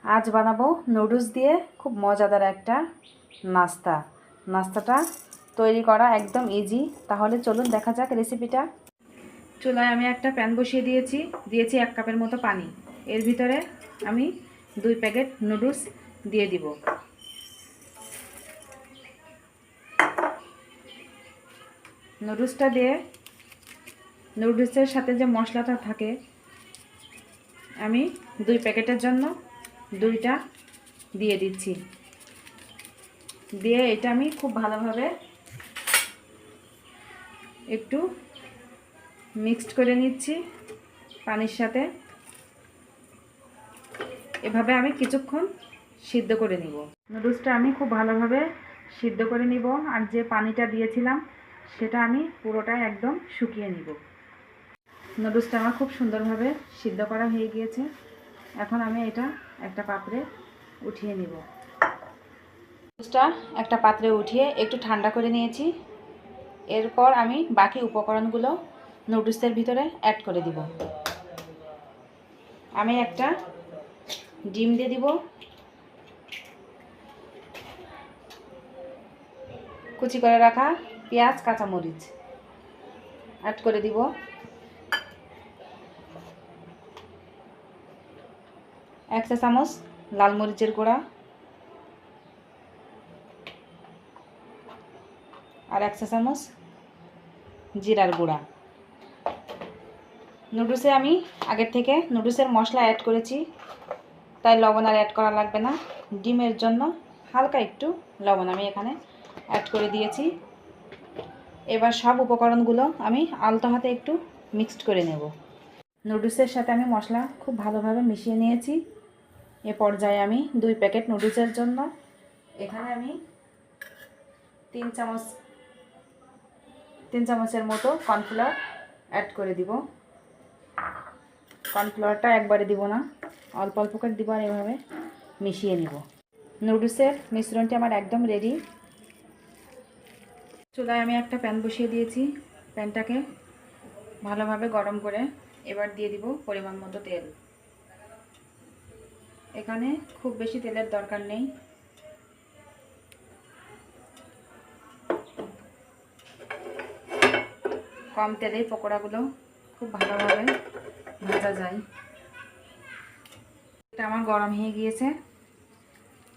আজ বানাবো নুডলস দিয়ে খুব মজাদার একটা নাস্তাটা তৈরি করা একদম ইজি। তাহলে চলুন দেখা যাক রেসিপিটা। চুলায় আমি একটা প্যান বসিয়ে দিয়েছি 1 কাপের মতো পানি। এর ভিতরে আমি 2 প্যাকেট নুডলস দিয়ে দিব। নুডলসটা দিয়ে নুডলসের সাথে যে মশলাটা থাকে আমি 2 প্যাকেটের জন্য 2টা দিয়ে দিচ্ছি। দিয়ে এটা আমি খুব ভালোভাবে একটু মিক্সড করে নিচ্ছি পানির সাথে। এভাবে আমি কিছুক্ষণ সিদ্ধ করে নিব। নুডলসটা আমি খুব ভালোভাবে সিদ্ধ করে নিব, আর যে পানিটা দিয়েছিলাম সেটা আমি পুরোটাই একদম শুকিয়ে নিব। নুডলসটা আমার খুব সুন্দরভাবে সিদ্ধ করা হয়ে গিয়েছে। এখন আমি এটা একটা পাত্রে উঠিয়ে নিব। নুডলসটা একটা পাত্রে উঠিয়ে একটু ঠান্ডা করে নিয়েছি। এরপর আমি বাকি উপকরণগুলো নুডলসের ভিতরে অ্যাড করে দিব। আমি একটা ডিম দিয়ে দিব, কুচি করে রাখা পেঁয়াজ কাঁচামরিচ অ্যাড করে দিব, 1 চা চামচ লাল মরিচের গুঁড়া আর 1 চা চামচ জিরার গুঁড়া। নুডলসে আমি আগের থেকে নুডলসের মশলা অ্যাড করেছি, তাই লবণ আর অ্যাড করা লাগবে না। ডিমের জন্য হালকা একটু লবণ আমি এখানে অ্যাড করে দিয়েছি। এবার সব উপকরণগুলো আমি আলতো হাতে একটু মিক্সড করে নেব। নুডলসের সাথে আমি মশলা খুব ভালোভাবে মিশিয়ে নিয়েছি। এ পর্যায়ে আমি 2 প্যাকেট নুডলসের জন্য এখানে আমি 3 চামচের মতো কর্নফ্লাওয়ার অ্যাড করে দিব। কর্নফ্লাওয়ারটা একবারে দিব না, অল্প অল্প করে দিব, আর এভাবে মিশিয়ে নিব। নুডলসের মিশ্রণটি আমার একদম রেডি। চুলায় আমি একটা প্যান বসিয়ে দিয়েছি। প্যানটাকে ভালোভাবে গরম করে এবার দিয়ে দিব পরিমাণ মতো তেল। এখানে খুব বেশি তেলের দরকার নেই। কম তেলেই পকোড়াগুলো খুব ভালোভাবে ভাজা যায়। এটা আমার গরম হয়ে গিয়েছে।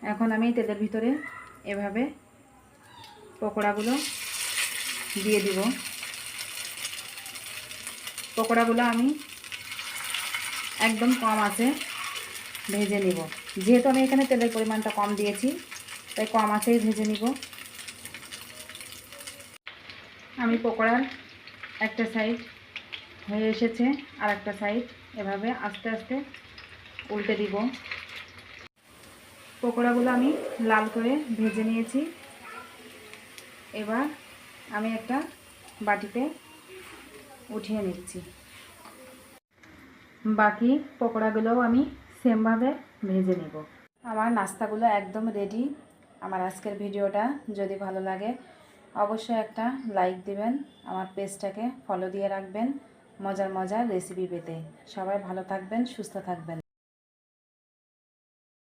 এখন আমি তেলের ভিতরে এভাবে পকোড়াগুলো দিয়ে দিব। পকোড়াগুলো আমি একদম কম আঁচে ভেজে নিব। যেহেতু আমি এখানে তেলের পরিমাণটা কম দিয়েছি তাই কম আঁচেই ভেজে নিব। আমি পকোড়ার একটা সাইড হয়ে এসেছে, আর একটা সাইড এভাবে আস্তে আস্তে উল্টে দিব। পকোড়াগুলো আমি লাল করে ভেজে নিয়েছি। এবার আমি একটা বাটিতে উঠিয়ে নিচ্ছি। বাকি পকোড়াগুলোও আমি সেমভাবে ভেজে নেব। আমার নাস্তাগুলো একদম রেডি। আমার আজকের ভিডিওটা যদি ভালো লাগে অবশ্যই একটা লাইক দিবেন, আমার পেজটাকে ফলো দিয়ে রাখবেন মজার মজার রেসিপি পেতে। সবাই ভালো থাকবেন, সুস্থ থাকবেন।